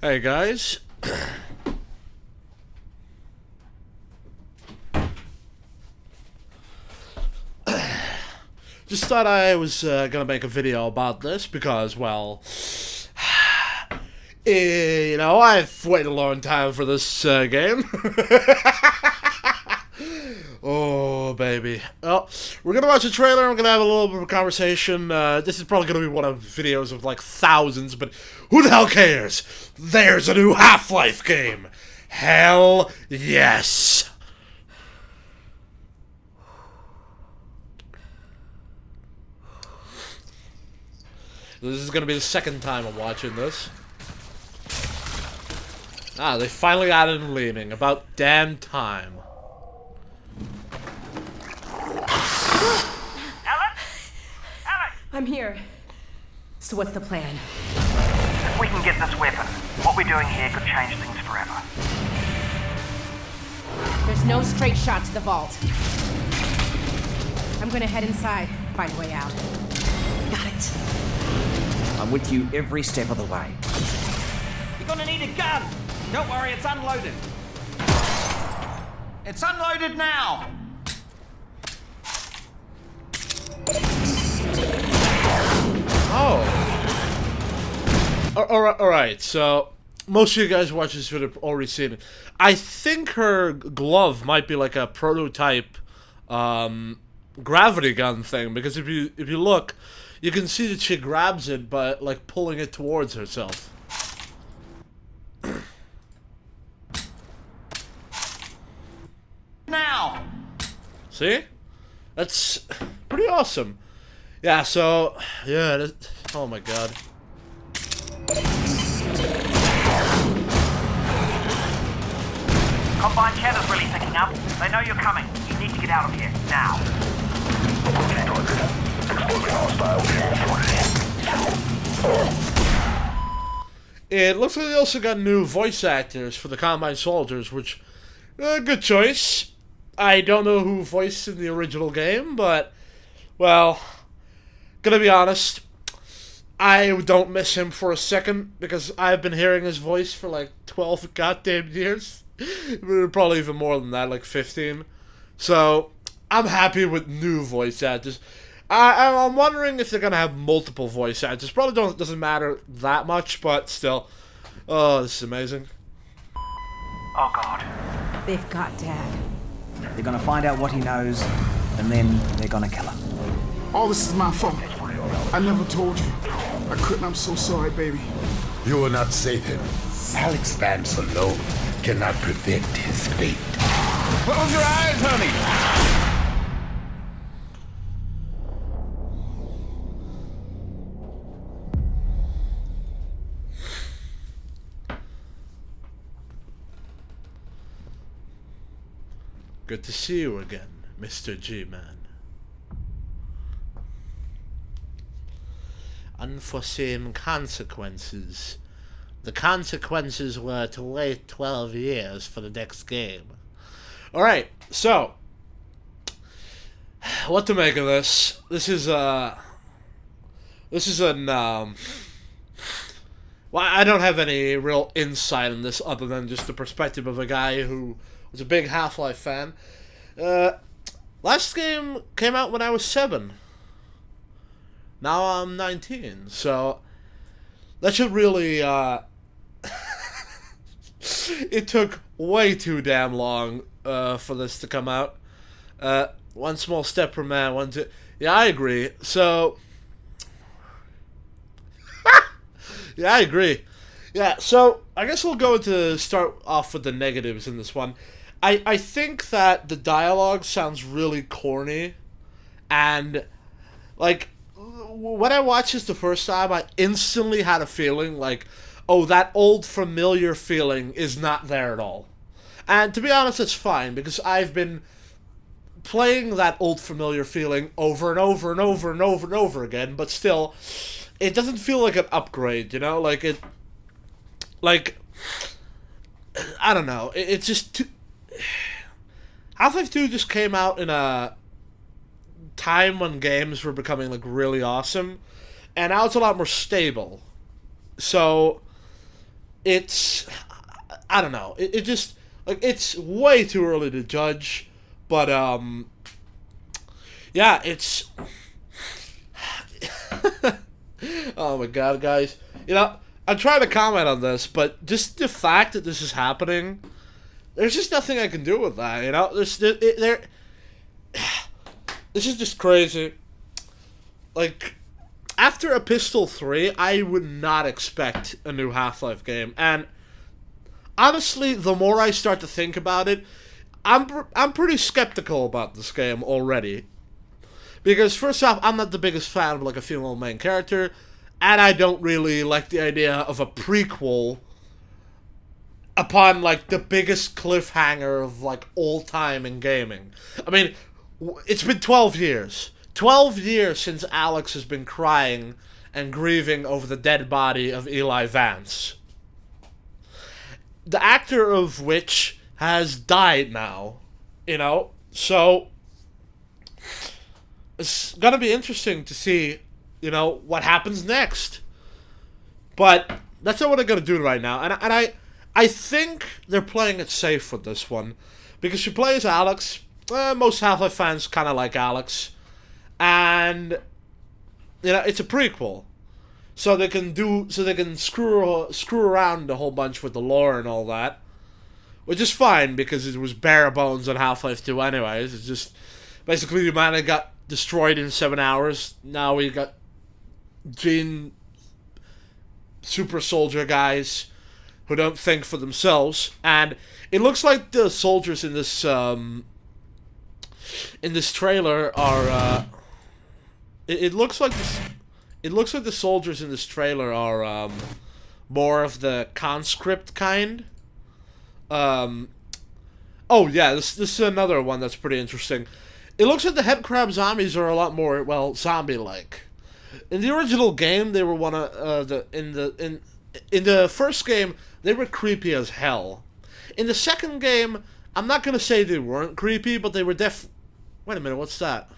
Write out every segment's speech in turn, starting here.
Hey guys. Just thought I was gonna make a video about this because, well, I've waited a long time for this game. Oh, baby. Well, we're gonna watch a trailer, I'm gonna have a little bit of a conversation. This is probably gonna be one of videos of like thousands, but who the hell cares? There's a new Half-Life game! Hell yes! This is gonna be the second time I'm watching this. Ah, they finally added leaning. About damn time. Alyx? Alyx! I'm here. So what's the plan? If we can get this weapon, what we're doing here could change things forever. There's no straight shot to the vault. I'm gonna head inside, find a way out. Got it. I'm with you every step of the way. You're gonna need a gun! Don't worry, it's unloaded. It's unloaded now! Oh. Alright, so most of you guys watching this video have already seen it. I think her glove might be like a prototype gravity gun thing, because if you look, you can see that she grabs it by like pulling it towards herself. Now! See? That's pretty awesome. Yeah, so yeah, oh my god. Combine chatter's really picking up. They know you're coming. You need to get out of here, now. It looks like they also got new voice actors for the Combine Soldiers, which, good choice. I don't know who voiced in the original game, but, well, gonna be honest, I don't miss him for a second, because I've been hearing his voice for like 12 goddamn years. Probably even more than that, like 15. So, I'm happy with new voice actors. I'm wondering if they're gonna have multiple voice actors. Probably doesn't matter that much, but still. Oh, this is amazing. Oh god. They've got Dad. They're gonna find out what he knows, and then they're gonna kill him. All this is my fault. I never told you. I couldn't. I'm so sorry, baby. You will not save him. Alyx Vance alone cannot prevent his fate. Close your eyes, honey! Good to see you again, Mr. G-Man. Unforeseen consequences. The consequences were to wait 12 years for the next game. Alright, so what to make of this? This is well, I don't have any real insight on this other than just the perspective of a guy who was a big Half-Life fan. Last game came out when I was 7. Now I'm 19, so that should really, it took way too damn long, for this to come out. One small step for man, one two... Yeah, I agree. So... yeah, I agree. Yeah, so I guess we'll go to start off with the negatives in this one. I think that the dialogue sounds really corny, and, like, when I watched this the first time, I instantly had a feeling like, oh, that old familiar feeling is not there at all. And to be honest, it's fine, because I've been playing that old familiar feeling over and over and over and over and over again, but still, it doesn't feel like an upgrade, you know? Like, I don't know, it's just too... Half-Life 2 just came out in a time when games were becoming, like, really awesome, and now it's a lot more stable. So, it's, I don't know. It just, like, it's way too early to judge, but, yeah, it's, oh my god, guys. You know, I'm trying to comment on this, but just the fact that this is happening, there's just nothing I can do with that, you know? This is just crazy. Like, after Epistle 3, I would not expect a new Half-Life game, and honestly, the more I start to think about it, I'm pretty skeptical about this game already. Because first off, I'm not the biggest fan of like a female main character, and I don't really like the idea of a prequel upon like the biggest cliffhanger of like all time in gaming. I mean, it's been 12 years. 12 years since Alyx has been crying and grieving over the dead body of Eli Vance. The actor of which has died now, you know? So, it's gonna be interesting to see, you know, what happens next. But that's not what I'm gonna do right now. And I think they're playing it safe with this one. Because she plays Alyx. Most Half-Life fans kind of like Alyx. And, you know, it's a prequel. So they can screw around a whole bunch with the lore and all that. Which is fine, because it was bare bones on Half-Life 2 anyways. It's just, basically humanity got destroyed in 7 hours. Now we got gene super soldier guys who don't think for themselves. And it looks like the soldiers in this trailer are, it looks like the soldiers in this trailer are more of the conscript kind. Oh yeah, this is another one that's pretty interesting. It looks like the headcrab zombies are a lot more, well, zombie-like. In the original game, they were one of in the first game, they were creepy as hell. In the second game, I'm not gonna say they weren't creepy, but they were Wait a minute, what's that?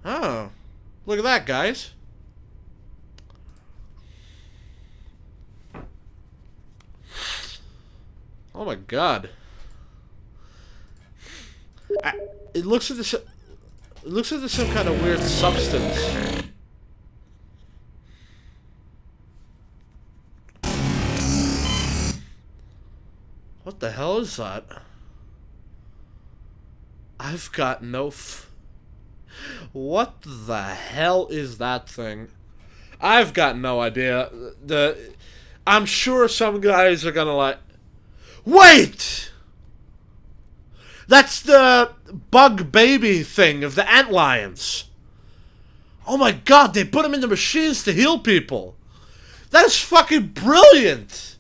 Oh, look at that, guys. Oh my god. It looks like this. It looks like there's some kind of weird substance. What the hell is that? I've got no What the hell is that thing? I've got no idea. I'm sure some guys are gonna like... Wait! That's the bug baby thing of the antlions. Oh my god, they put them in the machines to heal people. That is fucking brilliant.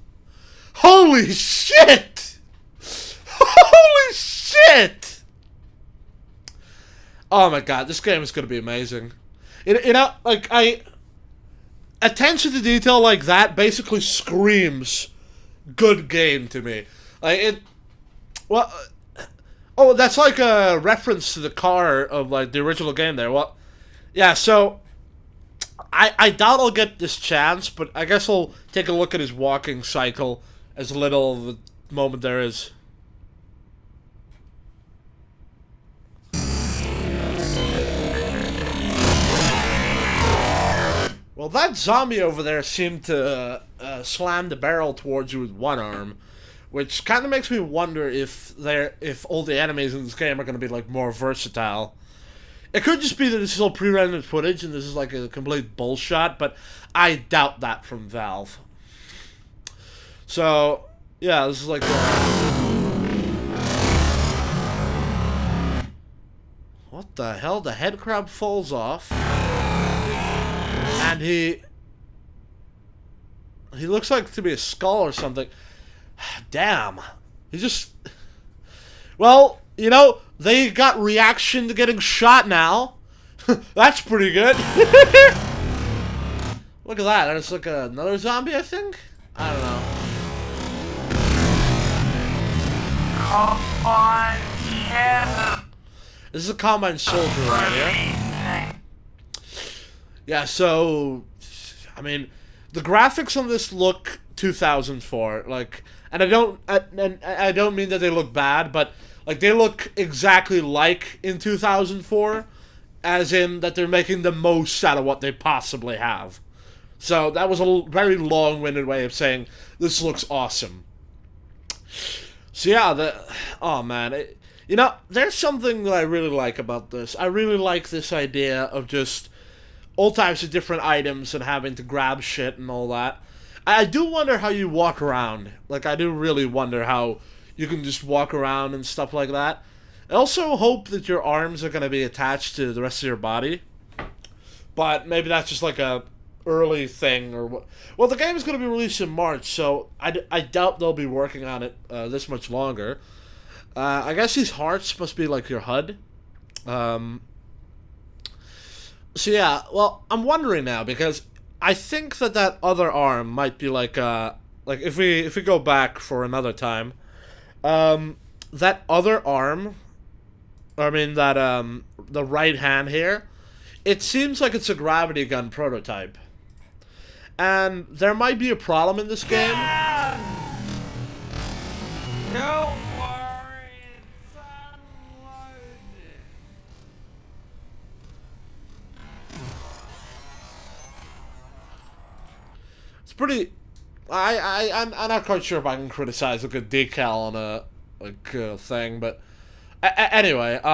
Holy shit! Holy shit! Oh my god, this game is gonna be amazing. You know, like, attention to detail like that basically screams good game to me. Like, well, oh, that's like a reference to the car of, like, the original game there. Well, yeah, so, I doubt I'll get this chance, but I guess I'll take a look at his walking cycle as little of a moment there is. Well, that zombie over there seemed to slam the barrel towards you with one arm, which kind of makes me wonder if all the enemies in this game are going to be like more versatile. It could just be that this is all pre-rendered footage and this is like a complete bullshot, but I doubt that from Valve. So, yeah, this is like what the hell? The head crab falls off. And he looks like to be a skull or something. Damn. He just... Well, you know, they got reaction to getting shot now. That's pretty good. Look at that. There's like another zombie, I think? I don't know. This is a Combine Soldier right here. Yeah, so, I mean, the graphics on this look 2004, like, and I don't mean that they look bad, but like they look exactly like in 2004, as in that they're making the most out of what they possibly have. So that was a very long-winded way of saying this looks awesome. So yeah, oh man, you know, there's something that I really like about this. I really like this idea of just all types of different items and having to grab shit and all that. I do wonder how you walk around. Like, I do really wonder how you can just walk around and stuff like that. I also hope that your arms are going to be attached to the rest of your body. But maybe that's just like a early thing or what. Well, the game is going to be released in March, so I doubt they'll be working on it this much longer. I guess these hearts must be like your HUD. So yeah, well, I'm wondering now because I think that other arm might be like if we go back for another time, that other arm, I mean that the right hand here, it seems like it's a gravity gun prototype, and there might be a problem in this game. Don't worry, it's unloaded. It's pretty. I'm not quite sure if I can criticize a good decal on a thing, but anyway, It's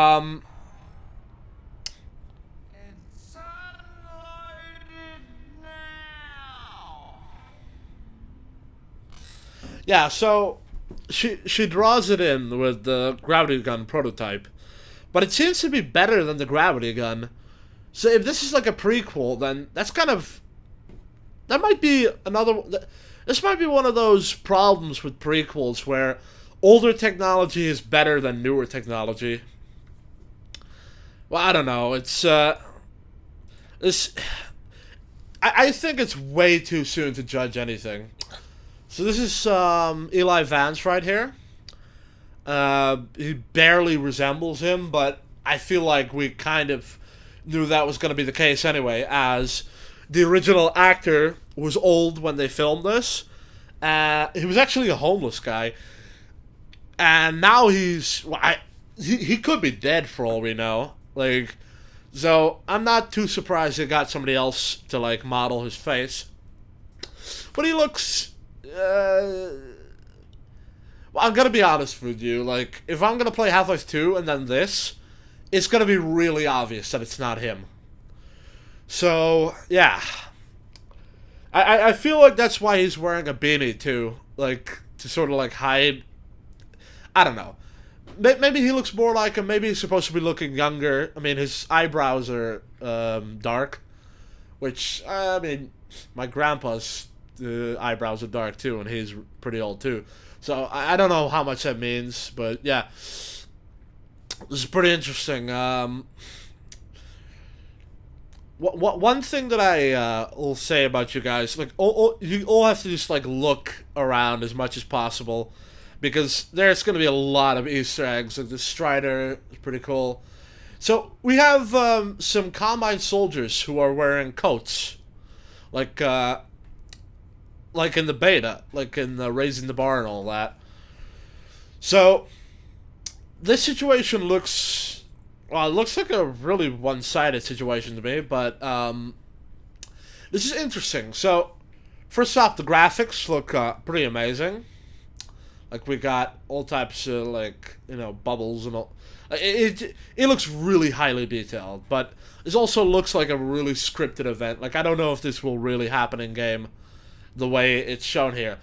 unloaded now. yeah. So she draws it in with the gravity gun prototype, but it seems to be better than the gravity gun. So if this is like a prequel, then that's kind of that might be another. This might be one of those problems with prequels where older technology is better than newer technology. Well, I don't know. It's this. I think it's way too soon to judge anything. So this is Eli Vance right here. He barely resembles him, but I feel like we kind of knew that was going to be the case anyway, as the original actor was old when they filmed this. He was actually a homeless guy, and now he could be dead for all we know. Like, so I'm not too surprised they got somebody else to like model his face, but he looks. Well, I'm gonna be honest with you. Like, if I'm gonna play Half-Life 2 and then this, it's gonna be really obvious that it's not him. So yeah, I feel like that's why he's wearing a beanie too, like to sort of like hide. I don't know. Maybe he looks more like him. Maybe he's supposed to be looking younger. I mean, his eyebrows are dark, which I mean, my grandpa's eyebrows are dark too, and he's pretty old too. So I don't know how much that means, but yeah, this is pretty interesting. One thing that I will say about you guys, like, you all have to just like look around as much as possible, because there's going to be a lot of Easter eggs. Like the Strider is pretty cool. So we have some Combine soldiers who are wearing coats, like in the beta, like in Raising the Bar and all that. So this situation looks. Well, it looks like a really one-sided situation to me, but this is interesting. So, first off, the graphics look pretty amazing. Like, we got all types of, like, you know, bubbles and all. It looks really highly detailed, but this also looks like a really scripted event. Like, I don't know if this will really happen in-game the way it's shown here.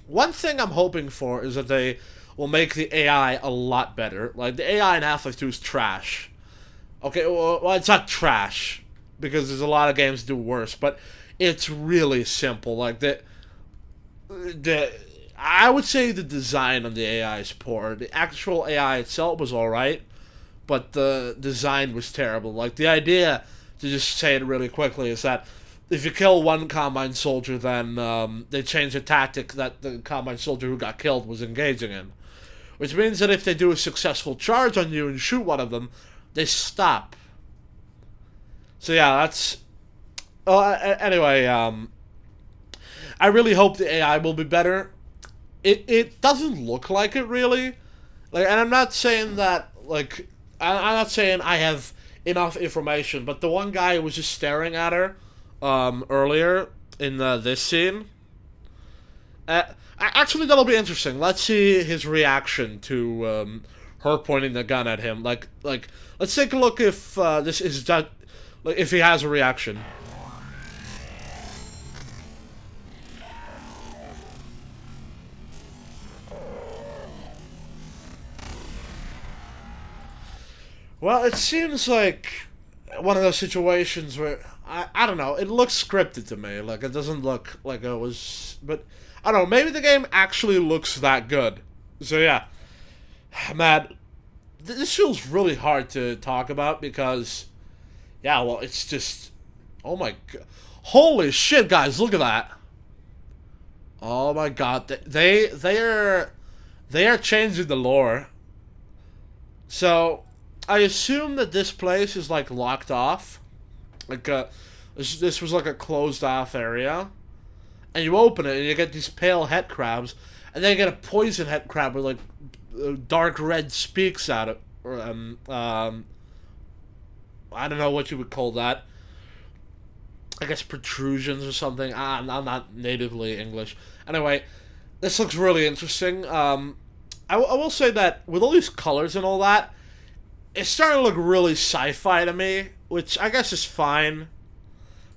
One thing I'm hoping for is that they will make the AI a lot better. Like, the AI in Half-Life 2 is trash. Okay, well, it's not trash, because there's a lot of games that do worse, but it's really simple. Like, I would say the design on the AI is poor. The actual AI itself was alright, but the design was terrible. Like, the idea, to just say it really quickly, is that if you kill one Combine soldier, then they change the tactic that the Combine soldier who got killed was engaging in. Which means that if they do a successful charge on you and shoot one of them, they stop. So yeah, that's... anyway, I really hope the AI will be better. It doesn't look like it really. Like, and I'm not saying that, like, I'm not saying I have enough information, but the one guy was just staring at her earlier in this scene. Actually, that'll be interesting. Let's see his reaction to her pointing the gun at him. Like, let's take a look if this is that, like, if he has a reaction. Well, it seems like one of those situations where I don't know. It looks scripted to me. Like, it doesn't look like it was, but I don't know. Maybe the game actually looks that good. So yeah, man, this feels really hard to talk about because, yeah, well, it's just, oh my god, holy shit, guys, look at that. Oh my god, they are changing the lore. So I assume that this place is like locked off, like this was like a closed off area, and you open it and you get these pale head crabs, and then you get a poison head crab with like dark red speaks out of, or I don't know what you would call that. I guess protrusions or something. I'm not natively English. Anyway, this looks really interesting. I will say that with all these colors and all that, it's starting to look really sci-fi to me, which I guess is fine.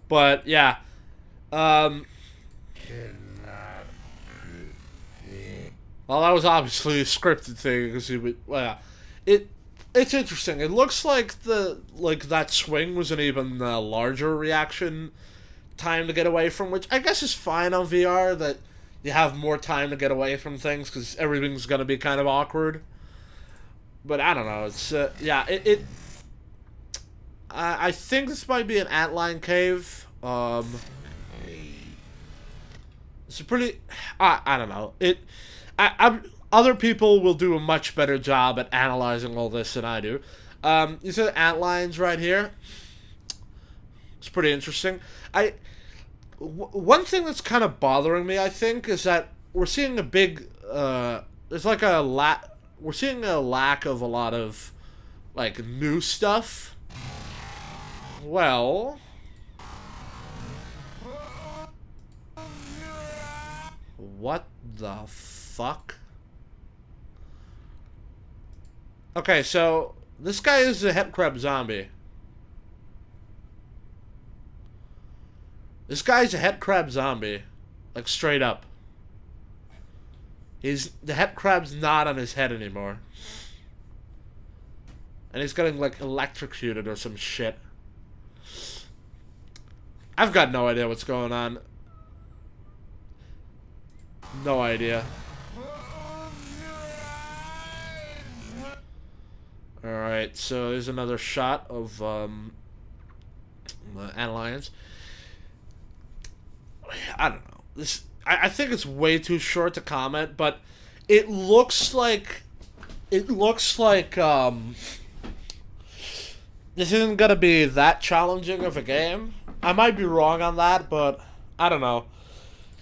But yeah, well, that was obviously a scripted thing because he would. Well, yeah, it's interesting. It looks like that swing was an even larger reaction time to get away from, which I guess is fine on VR. That you have more time to get away from things because everything's gonna be kind of awkward. But I don't know. It's yeah. I think this might be an antlion cave. It's a pretty. I don't know. Other people will do a much better job at analyzing all this than I do. These are the antlions right here. It's pretty interesting. One thing that's kind of bothering me, I think, is that we're seeing a big. There's like we're seeing a lack of a lot of, like, new stuff. Well, what the fuck? Okay, so this guy is a headcrab zombie. This guy's a headcrab zombie, like, straight up. The headcrab's not on his head anymore. And he's getting, like, electrocuted or some shit. I've got no idea what's going on. No idea. Alright, so there's another shot of, antlions. I don't know. I think it's way too short to comment, but it looks like this isn't gonna be that challenging of a game. I might be wrong on that, but I don't know.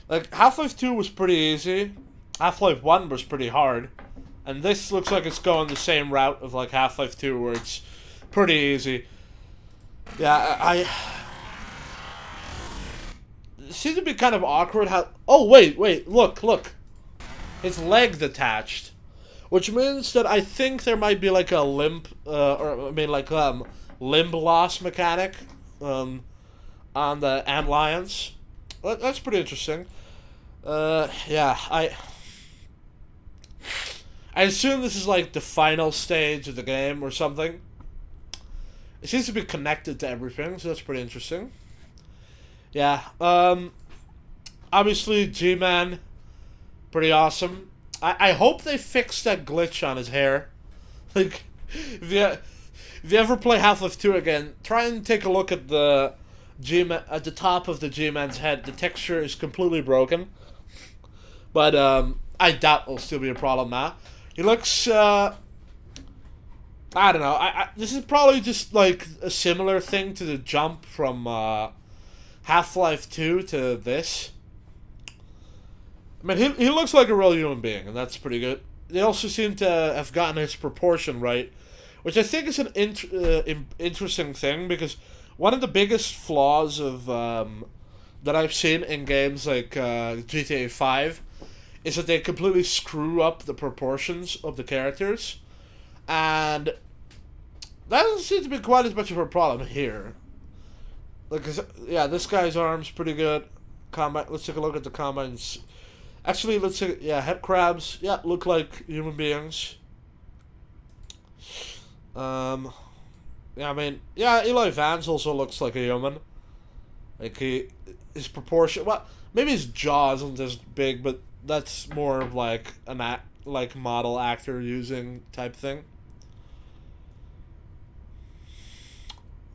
Like, Half-Life 2 was pretty easy. Half-Life 1 was pretty hard. And this looks like it's going the same route of, like, Half-Life 2, where it's pretty easy. Yeah, it seems to be kind of awkward how... Oh, wait, look. His leg's attached. Which means that I think there might be, like, a limb loss mechanic, on the antlions. That's pretty interesting. Yeah, I assume this is, like, the final stage of the game or something. It seems to be connected to everything, so that's pretty interesting. Yeah, obviously G-Man, pretty awesome. I hope they fix that glitch on his hair. Like, if you ever play Half-Life 2 again, try and take a look at the G-Man, at the top of the G-Man's head. The texture is completely broken. But, I doubt it'll still be a problem now. He looks, I don't know. This is probably just, like, a similar thing to the jump from, Half-Life 2 to this. I mean, he looks like a real human being, and that's pretty good. They also seem to have gotten his proportion right, which I think is an interesting thing, because one of the biggest flaws of that I've seen in games like GTA 5 is that they completely screw up the proportions of the characters, and that doesn't seem to be quite as much of a problem here. Like, yeah, this guy's arm's pretty good. Let's take a look at the combines. Actually, let's take, yeah, head crabs. Yeah, look like human beings. Yeah, I mean, yeah, Eli Vance also looks like a human. Like, his proportion, well, maybe his jaw isn't as big, but that's more of like like model actor using type thing.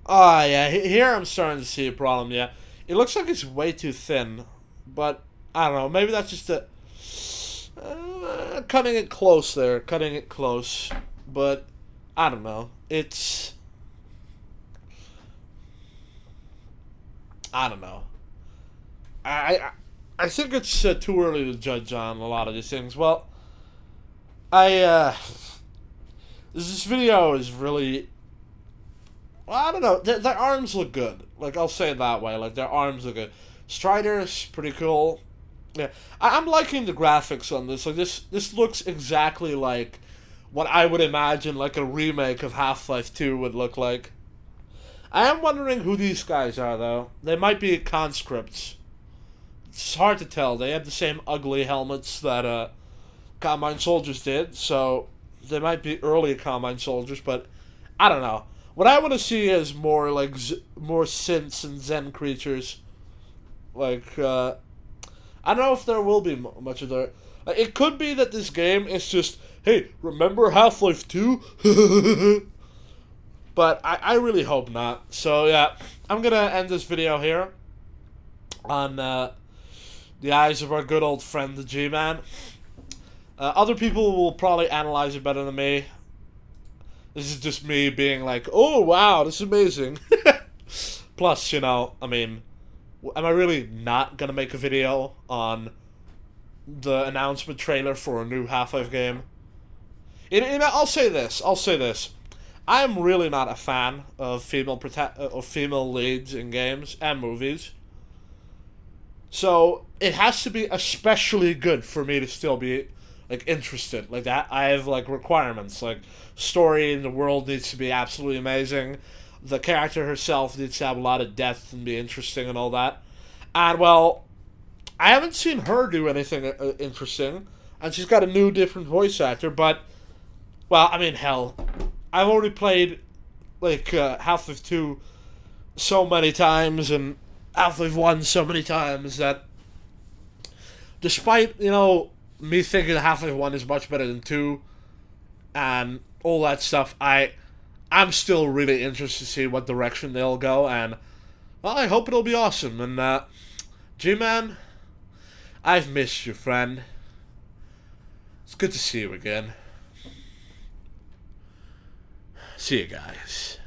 Ah, yeah, here I'm starting to see a problem, yeah. It looks like it's way too thin, but I don't know, maybe that's just cutting it close there, cutting it close, but I don't know, it's, I don't know. I think it's too early to judge on a lot of these things. Well, this video is really, well, I don't know. Their arms look good. Like, I'll say it that way. Like, their arms look good. Strider's pretty cool. Yeah, I'm liking the graphics on this. Like, this looks exactly like what I would imagine like a remake of Half-Life 2 would look like. I am wondering who these guys are, though. They might be conscripts. It's hard to tell. They have the same ugly helmets that Combine soldiers did, so they might be early Combine soldiers, but I don't know. What I want to see is more like more synths and Zen creatures. Like, I don't know if there will be much of that. It could be that this game is just, hey, remember Half-Life 2? But I really hope not. So, yeah, I'm going to end this video here on the eyes of our good old friend, the G-Man. Other people will probably analyze it better than me. This is just me being like, oh, wow, this is amazing. Plus, you know, I mean, am I really not going to make a video on the announcement trailer for a new Half-Life game? I'll say this. I'm really not a fan of female leads in games and movies. So, it has to be especially good for me to still be, like, interested. Like, that, I have, like, requirements. Like, story in the world needs to be absolutely amazing. The character herself needs to have a lot of depth and be interesting and all that. And, well, I haven't seen her do anything interesting. And she's got a new, different voice actor, but, well, I mean, hell, I've already played, like, Half-Life 2 so many times, and Half-Life 1 so many times, that despite, you know, me thinking Half-Life 1 is much better than 2, and all that stuff, I'm still really interested to see what direction they'll go, and, well, I hope it'll be awesome, and, G-Man, I've missed you, friend. It's good to see you again. See you guys.